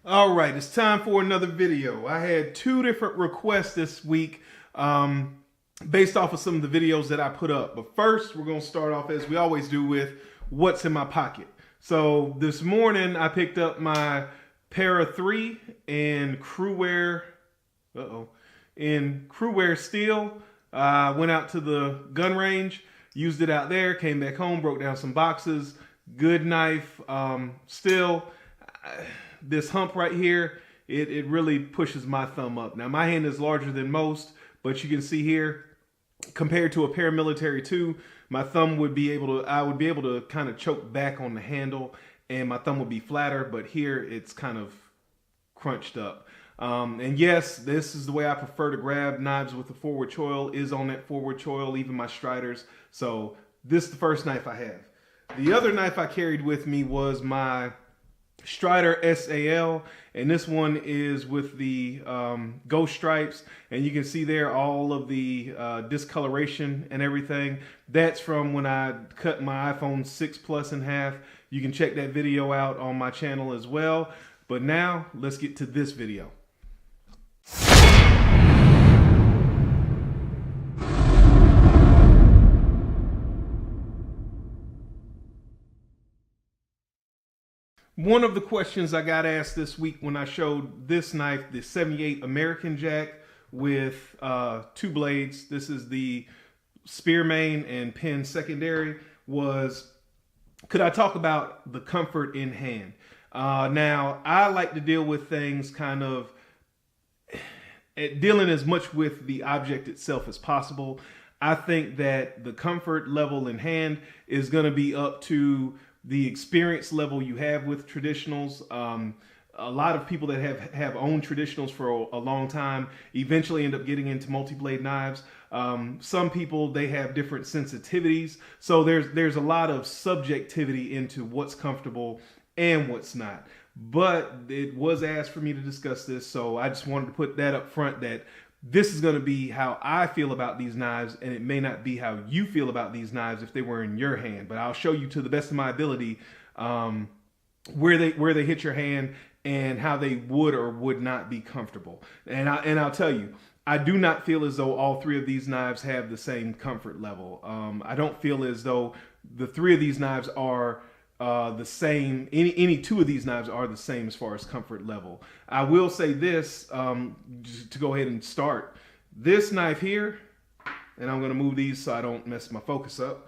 All right, it's time for another video. I had two different requests this week based off of some of the videos that I put up. But first, we're going to start off as we always do with what's in my pocket. So this morning, I picked up my Para 3 in Crewwear, in Crewwear steel. Went out to the gun range, used it out there, came back home, broke down some boxes. Good knife, still. This hump right here, it really pushes my thumb up. Now my hand is larger than most, but you can see here, compared to a paramilitary 2, my thumb would be able to, I would be able to kind of choke back on the handle and my thumb would be flatter, but here it's kind of crunched up. And yes, this is the way I prefer to grab knives with the forward choil, is on that forward choil, even my Striders. So this is the first knife I have. The other knife I carried with me was my Strider SAL, and this one is with the ghost stripes, and you can see there all of the discoloration and everything. That's from when I cut my iPhone 6 Plus in half. You can check that video out on my channel as well. But now let's get to this video. One of the questions I got asked this week when I showed this knife, the 78 American Jack with 2 blades, this is the spear main and pin secondary, was could I talk about the comfort in hand? Now, I like to deal with things kind of dealing as much with the object itself as possible. I think that the comfort level in hand is going to be up to the experience level you have with traditionals. A lot of people that have owned traditionals for a long time eventually end up getting into multi-blade knives. Some people, they have different sensitivities. So there's a lot of subjectivity into what's comfortable and what's not. But it was asked for me to discuss this, so I just wanted to put that up front, that this is going to be how I feel about these knives, and it may not be how you feel about these knives if they were in your hand. But I'll show you to the best of my ability where they hit your hand and how they would or would not be comfortable. And I'll tell you, I do not feel as though all 3 of these knives have the same comfort level. I don't feel as though the 3 of these knives are the same. Any 2 of these knives are the same as far as comfort level. I will say this, just to go ahead and start. This knife here, and I'm going to move these so I don't mess my focus up.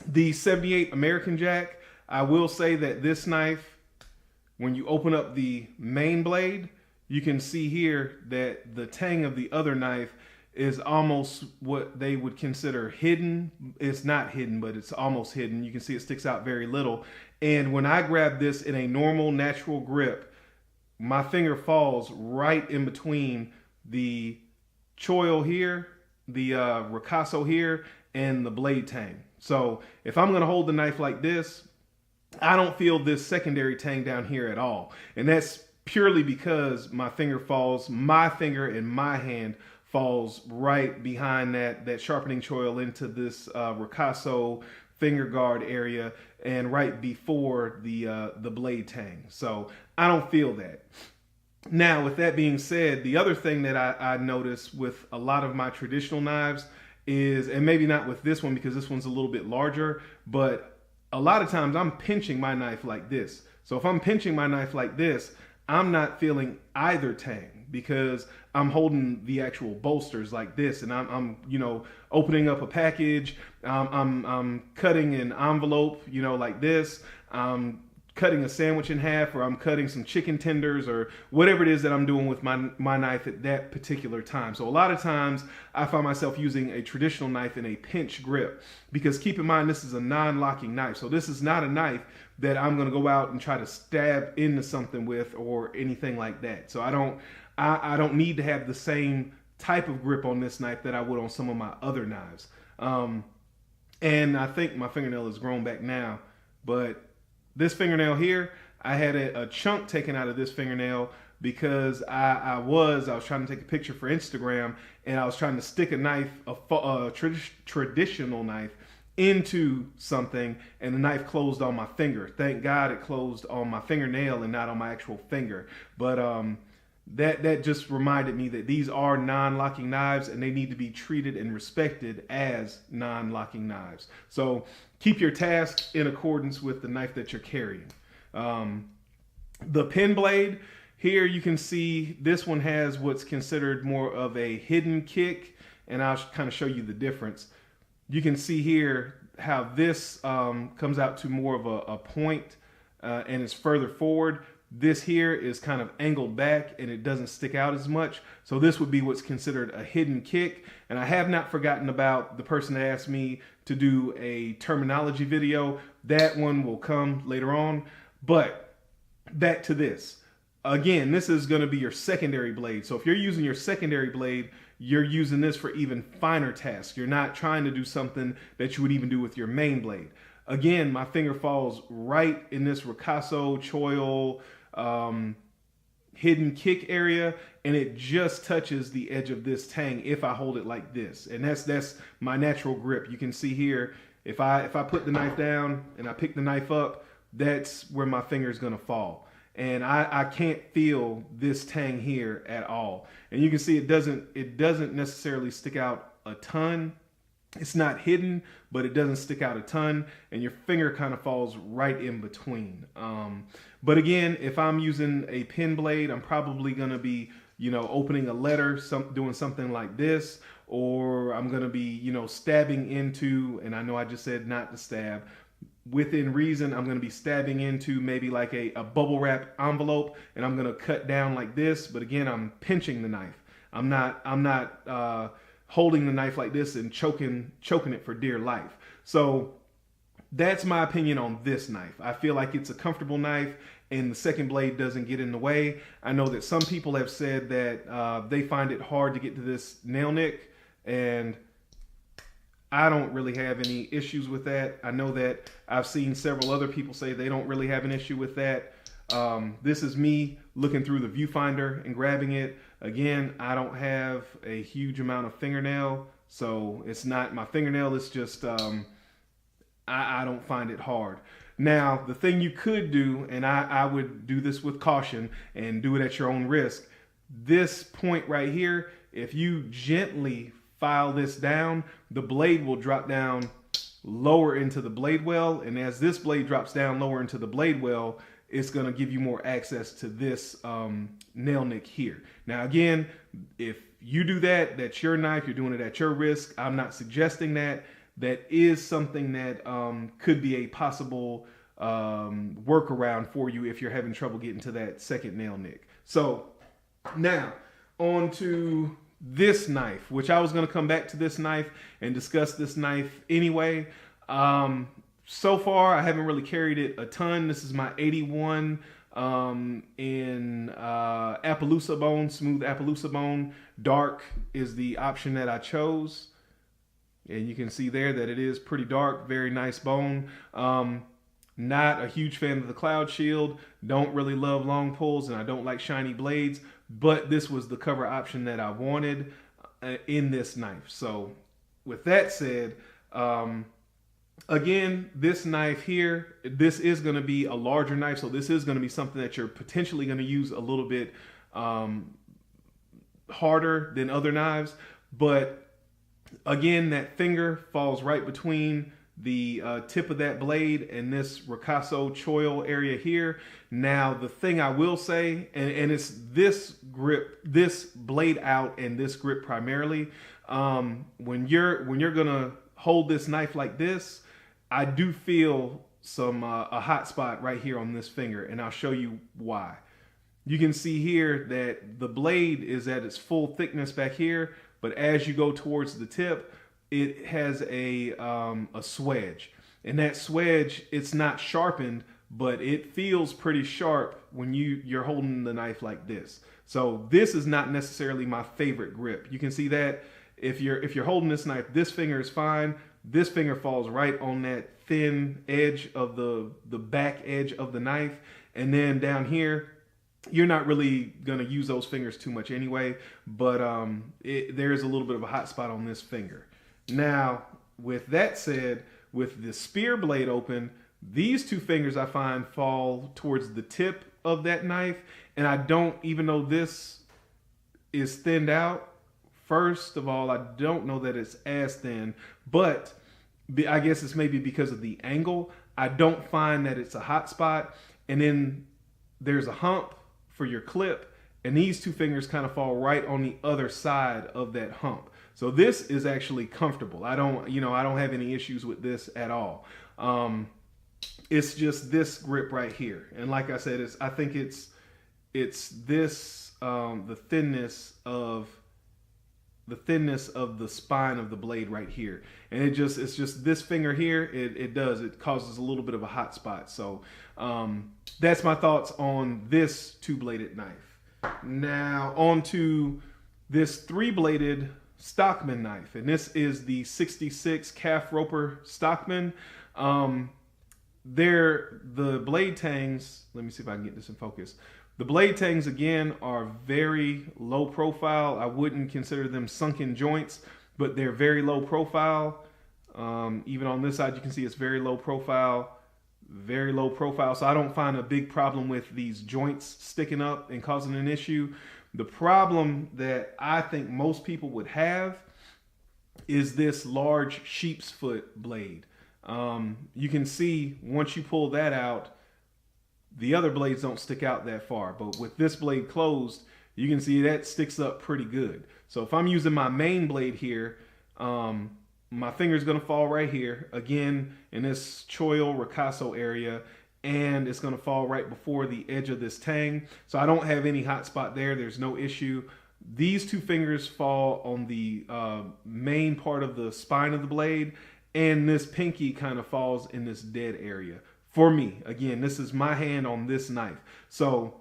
The 78 American Jack, I will say that this knife, when you open up the main blade, you can see here that the tang of the other knife is almost what they would consider hidden. It's not hidden, but it's almost hidden. You can see it sticks out very little. And when I grab this in a normal, natural grip, my finger falls right in between the choil here, the ricasso here, and the blade tang. So if I'm gonna hold the knife like this, I don't feel this secondary tang down here at all. And that's purely because my finger in my hand falls right behind that sharpening choil into this ricasso finger guard area and right before the blade tang. So I don't feel that. Now, with that being said, the other thing that I notice with a lot of my traditional knives is, and maybe not with this one because this one's a little bit larger, but a lot of times I'm pinching my knife like this. So if I'm pinching my knife like this, I'm not feeling either tang because I'm holding the actual bolsters like this, and I'm you know, opening up a package. I'm cutting an envelope, you know, like this. I'm cutting a sandwich in half, or I'm cutting some chicken tenders, or whatever it is that I'm doing with my knife at that particular time. So a lot of times I find myself using a traditional knife in a pinch grip, because keep in mind, this is a non-locking knife. So this is not a knife that I'm going to go out and try to stab into something with or anything like that. So I don't need to have the same type of grip on this knife that I would on some of my other knives. And I think my fingernail is grown back now, but this fingernail here, I had a chunk taken out of this fingernail because I was trying to take a picture for Instagram, and I was trying to stick a knife, a traditional knife, into something and the knife closed on my finger. Thank God it closed on my fingernail and not on my actual finger. But that just reminded me that these are non-locking knives and they need to be treated and respected as non-locking knives. So keep your task in accordance with the knife that you're carrying. The pen blade, here you can see this one has what's considered more of a hidden kick, and I'll kind of show you the difference. You can see here how this comes out to more of a point and it's further forward. This here is kind of angled back and it doesn't stick out as much. So this would be what's considered a hidden kick. And I have not forgotten about the person that asked me to do a terminology video. That one will come later on. But back to this. Again, this is going to be your secondary blade. So if you're using your secondary blade, you're using this for even finer tasks. You're not trying to do something that you would even do with your main blade. Again, my finger falls right in this ricasso, choil, hidden kick area, and it just touches the edge of this tang if I hold it like this. And that's my natural grip. You can see here, if I put the knife down and I pick the knife up, that's where my finger is going to fall. And I can't feel this tang here at all. And you can see it doesn't necessarily stick out a ton. It's not hidden, but it doesn't stick out a ton, and your finger kind of falls right in between. But again, if I'm using a pen blade, I'm probably going to be, opening a letter, doing something like this, or I'm going to be, stabbing into, and I know I just said not to stab, within reason, I'm going to be stabbing into maybe like a bubble wrap envelope, and I'm going to cut down like this. But again, I'm pinching the knife. I'm not holding the knife like this and choking it for dear life. So that's my opinion on this knife. I feel like it's a comfortable knife and the second blade doesn't get in the way. I know that some people have said that they find it hard to get to this nail nick, and I don't really have any issues with that. I know that I've seen several other people say they don't really have an issue with that. This is me looking through the viewfinder and grabbing it. Again, I don't have a huge amount of fingernail, so it's not my fingernail. It's just, I don't find it hard. Now, the thing you could do, and I would do this with caution and do it at your own risk. This point right here, if you gently file this down, the blade will drop down lower into the blade well. And as this blade drops down lower into the blade well, it's going to give you more access to this nail nick here. Now, again, if you do that, that's your knife. You're doing it at your risk. I'm not suggesting that. That is something that could be a possible workaround for you if you're having trouble getting to that second nail nick. So now on to this knife, which I was going to come back to this knife and discuss this knife anyway. So far, I haven't really carried it a ton. This is my 81 in Appaloosa bone, smooth Appaloosa bone. Dark is the option that I chose. And you can see there that it is pretty dark, very nice bone. Not a huge fan of the Cloud Shield. Don't really love long pulls, and I don't like shiny blades. But this was the cover option that I wanted in this knife. So with that said, again, this knife here, this is going to be a larger knife. So this is going to be something that you're potentially going to use a little bit harder than other knives. But again, that finger falls right between the tip of that blade and this ricasso choil area here. Now, the thing I will say, and it's this grip, this blade out and this grip primarily, when you're gonna hold this knife like this, I do feel a hot spot right here on this finger, and I'll show you why. You can see here that the blade is at its full thickness back here, but as you go towards the tip, it has a swedge. And that swedge, it's not sharpened, but it feels pretty sharp when you're holding the knife like this. So this is not necessarily my favorite grip. You can see that if you're holding this knife, this finger is fine. This finger falls right on that thin edge of the back edge of the knife. And then down here, you're not really going to use those fingers too much anyway, but there's a little bit of a hot spot on this finger. Now, with that said, with the spear blade open, these two fingers I find fall towards the tip of that knife. And I don't, even though this is thinned out, first of all, I don't know that it's as thin, but I guess it's maybe because of the angle. I don't find that it's a hot spot. And then there's a hump for your clip, and these two fingers kind of fall right on the other side of that hump. So this is actually comfortable. I don't have any issues with this at all. It's just this grip right here. And like I said, I think it's this, the thinness of the spine of the blade right here. And it's just this finger here. It causes a little bit of a hot spot. So that's my thoughts on this two-bladed knife. Now on to this three-bladed Stockman knife. And this is the 66 calf roper Stockman. The blade tangs, let me see if I can get this in focus. The blade tangs, again, are very low profile. I wouldn't consider them sunken joints, but they're very low profile. Even on this side, you can see it's very low profile, very low profile. So I don't find a big problem with these joints sticking up and causing an issue. The problem that I think most people would have is this large sheep's foot blade. You can see once you pull that out, the other blades don't stick out that far, but with this blade closed, you can see that sticks up pretty good. So if I'm using my main blade here, my finger's gonna fall right here, again, in this choil ricasso area, and it's gonna fall right before the edge of this tang. So I don't have any hot spot there, there's no issue. These two fingers fall on the main part of the spine of the blade, and this pinky kind of falls in this dead area. For me, again, this is my hand on this knife. So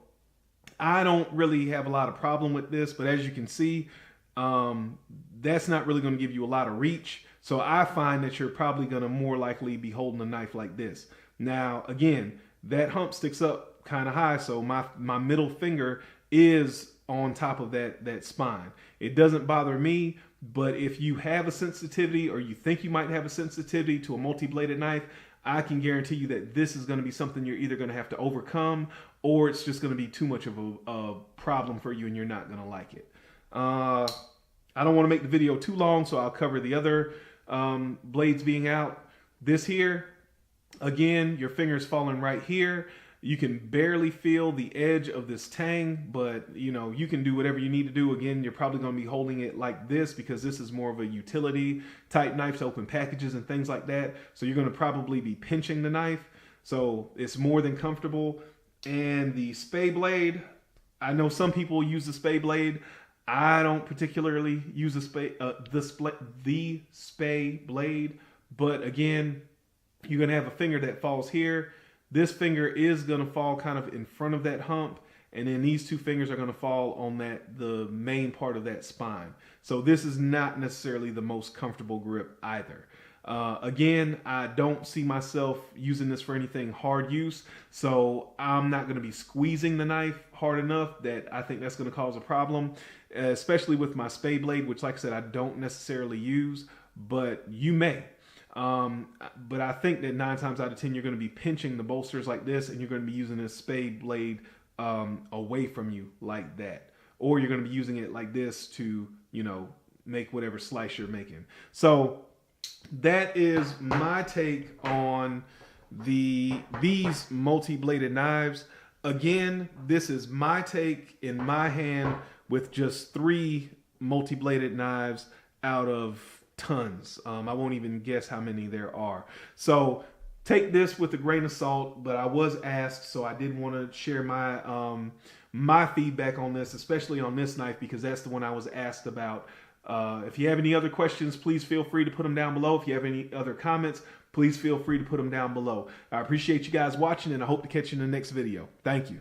I don't really have a lot of problem with this, but as you can see, that's not really going to give you a lot of reach. So I find that you're probably going to more likely be holding a knife like this. Now, again, that hump sticks up kind of high, so my middle finger is on top of that spine. It doesn't bother me, but if you have a sensitivity or you think you might have a sensitivity to a multi-bladed knife, I can guarantee you that this is going to be something you're either going to have to overcome, or it's just going to be too much of a problem for you and you're not going to like it. I don't want to make the video too long, so I'll cover the other blades being out. This here, again, your finger's falling right here. You can barely feel the edge of this tang, but you can do whatever you need to do. Again, you're probably going to be holding it like this because this is more of a utility type knife to open packages and things like that. So you're going to probably be pinching the knife. So it's more than comfortable. And the spay blade, I know some people use the spay blade. I don't particularly use the spay blade, but again, you're going to have a finger that falls here. This finger is going to fall kind of in front of that hump, and then these two fingers are going to fall on the main part of that spine. So this is not necessarily the most comfortable grip either. Again, I don't see myself using this for anything hard use, so I'm not going to be squeezing the knife hard enough that I think that's going to cause a problem, especially with my spay blade, which, like I said, I don't necessarily use, but you may. But I think that 9 times out of 10, you're going to be pinching the bolsters like this, and you're going to be using this spay blade away from you like that. Or you're going to be using it like this to, make whatever slice you're making. So that is my take on these multi-bladed knives. Again, this is my take in my hand with just 3 multi-bladed knives out of tons. I won't even guess how many there are. So take this with a grain of salt, but I was asked, so I did want to share my my feedback on this, especially on this knife, because that's the one I was asked about. If you have any other questions, please feel free to put them down below. If you have any other comments, please feel free to put them down below. I appreciate you guys watching, and I hope to catch you in the next video. Thank you.